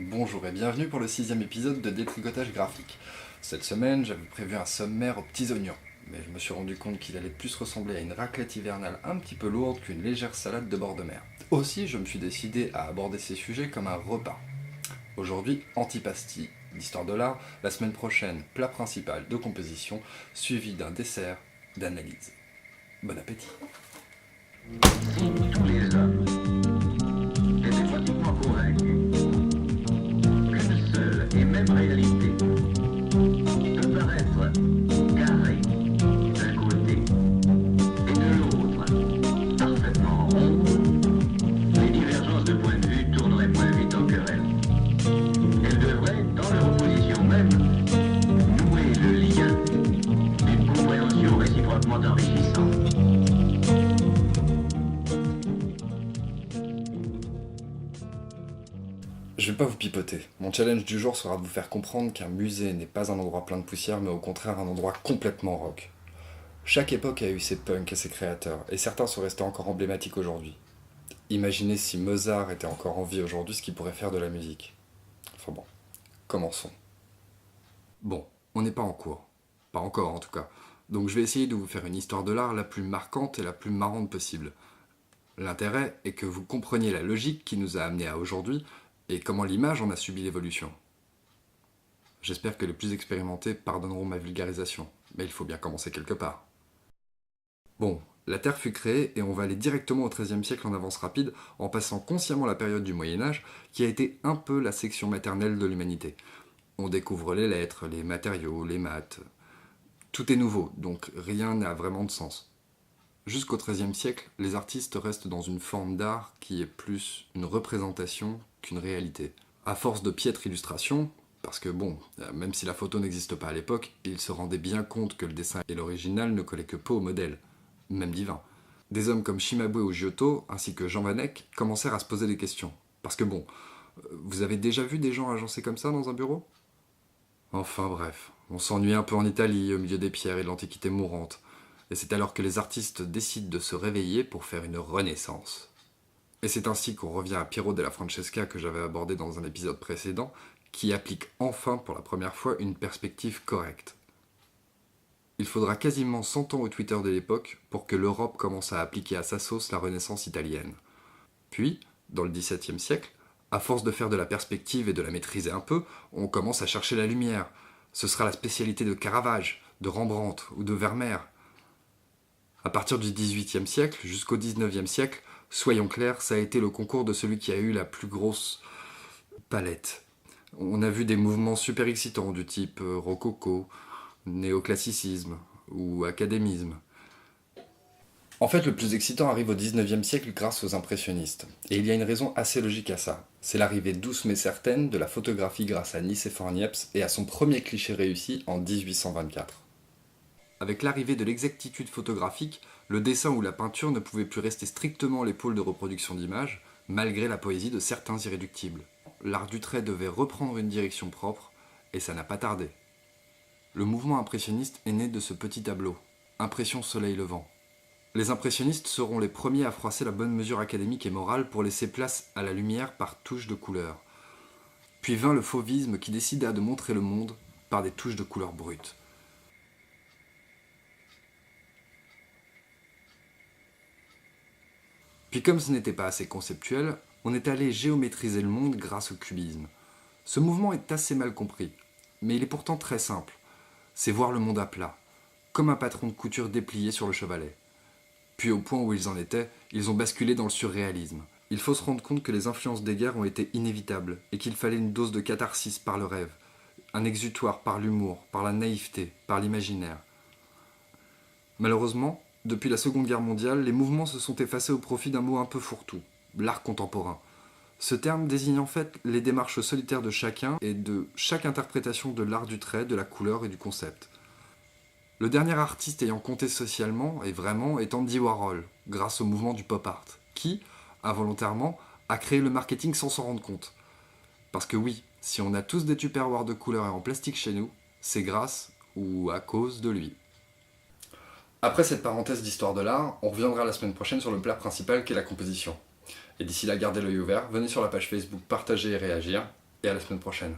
Bonjour et bienvenue pour le 6e épisode de Détricotage graphique. Cette semaine, j'avais prévu un sommaire aux petits oignons, mais je me suis rendu compte qu'il allait plus ressembler à une raclette hivernale un petit peu lourde qu'une légère salade de bord de mer. Aussi, je me suis décidé à aborder ces sujets comme un repas. Aujourd'hui, antipasti, l'histoire de l'art, la semaine prochaine, plat principal de composition, suivi d'un dessert d'analyse. Bon appétit. Si tous les hommes étaient pratiquement convaincus qu'une seule et même réalité peut paraître carrée d'un côté et de l'autre parfaitement ronde, les divergences de point de vue tourneraient moins vite en querelle. Elles devraient, dans leur opposition même, nouer le lien d'une compréhension réciproquement enrichissante. Je vais pas vous pipoter. Mon challenge du jour sera de vous faire comprendre qu'un musée n'est pas un endroit plein de poussière, mais au contraire un endroit complètement rock. Chaque époque a eu ses punks et ses créateurs, et certains sont restés encore emblématiques aujourd'hui. Imaginez si Mozart était encore en vie aujourd'hui, ce qu'il pourrait faire de la musique. Enfin bon, commençons. Bon, on n'est pas en cours. Pas encore en tout cas. Donc je vais essayer de vous faire une histoire de l'art la plus marquante et la plus marrante possible. L'intérêt est que vous compreniez la logique qui nous a amenés à aujourd'hui et comment l'image en a subi l'évolution. J'espère que les plus expérimentés pardonneront ma vulgarisation, mais il faut bien commencer quelque part. Bon, la Terre fut créée et on va aller directement au XIIIe siècle en avance rapide en passant consciemment la période du Moyen-Âge qui a été un peu la section maternelle de l'humanité. On découvre les lettres, les matériaux, les maths. Tout est nouveau, donc rien n'a vraiment de sens. Jusqu'au XIIIe siècle, les artistes restent dans une forme d'art qui est plus une représentation qu'une réalité. À force de piètres illustrations, parce que bon, même si la photo n'existe pas à l'époque, ils se rendaient bien compte que le dessin et l'original ne collaient que peu au modèle, même divin. Des hommes comme Cimabue ou Giotto, ainsi que Jean Van Eyck, commencèrent à se poser des questions. Parce que bon, vous avez déjà vu des gens agencés comme ça dans un bureau ? Enfin bref, on s'ennuie un peu en Italie, au milieu des pierres et de l'Antiquité mourante. Et c'est alors que les artistes décident de se réveiller pour faire une renaissance. Et c'est ainsi qu'on revient à Piero della Francesca que j'avais abordé dans un épisode précédent, qui applique enfin pour la première fois une perspective correcte. Il faudra quasiment 100 ans au Twitter de l'époque pour que l'Europe commence à appliquer à sa sauce la Renaissance italienne. Puis, dans le XVIIe siècle, à force de faire de la perspective et de la maîtriser un peu, on commence à chercher la lumière. Ce sera la spécialité de Caravage, de Rembrandt ou de Vermeer. À partir du XVIIIe siècle jusqu'au XIXe siècle, soyons clairs, ça a été le concours de celui qui a eu la plus grosse palette. On a vu des mouvements super excitants du type rococo, néoclassicisme ou académisme. En fait, le plus excitant arrive au XIXe siècle grâce aux impressionnistes. Et il y a une raison assez logique à ça. C'est l'arrivée douce mais certaine de la photographie grâce à Nicéphore Niepce et à son premier cliché réussi en 1824. Avec l'arrivée de l'exactitude photographique, le dessin ou la peinture ne pouvait plus rester strictement les pôles de reproduction d'images, malgré la poésie de certains irréductibles. L'art du trait devait reprendre une direction propre, et ça n'a pas tardé. Le mouvement impressionniste est né de ce petit tableau, Impression soleil levant. Les impressionnistes seront les premiers à froisser la bonne mesure académique et morale pour laisser place à la lumière par touches de couleur. Puis vint le fauvisme qui décida de montrer le monde par des touches de couleur brutes. Puis comme ce n'était pas assez conceptuel, on est allé géométriser le monde grâce au cubisme. Ce mouvement est assez mal compris, mais il est pourtant très simple. C'est voir le monde à plat, comme un patron de couture déplié sur le chevalet. Puis au point où ils en étaient, ils ont basculé dans le surréalisme. Il faut se rendre compte que les influences des guerres ont été inévitables, et qu'il fallait une dose de catharsis par le rêve, un exutoire par l'humour, par la naïveté, par l'imaginaire. Malheureusement, depuis la Seconde Guerre mondiale, les mouvements se sont effacés au profit d'un mot un peu fourre-tout, l'art contemporain. Ce terme désigne en fait les démarches solitaires de chacun et de chaque interprétation de l'art du trait, de la couleur et du concept. Le dernier artiste ayant compté socialement et vraiment est Andy Warhol, grâce au mouvement du pop art, qui, involontairement, a créé le marketing sans s'en rendre compte. Parce que oui, si on a tous des tupperwares de couleur et en plastique chez nous, c'est grâce ou à cause de lui. Après cette parenthèse d'histoire de l'art, on reviendra la semaine prochaine sur le plat principal qu'est la composition. Et d'ici là, gardez l'œil ouvert, venez sur la page Facebook partager et réagir. et à la semaine prochaine.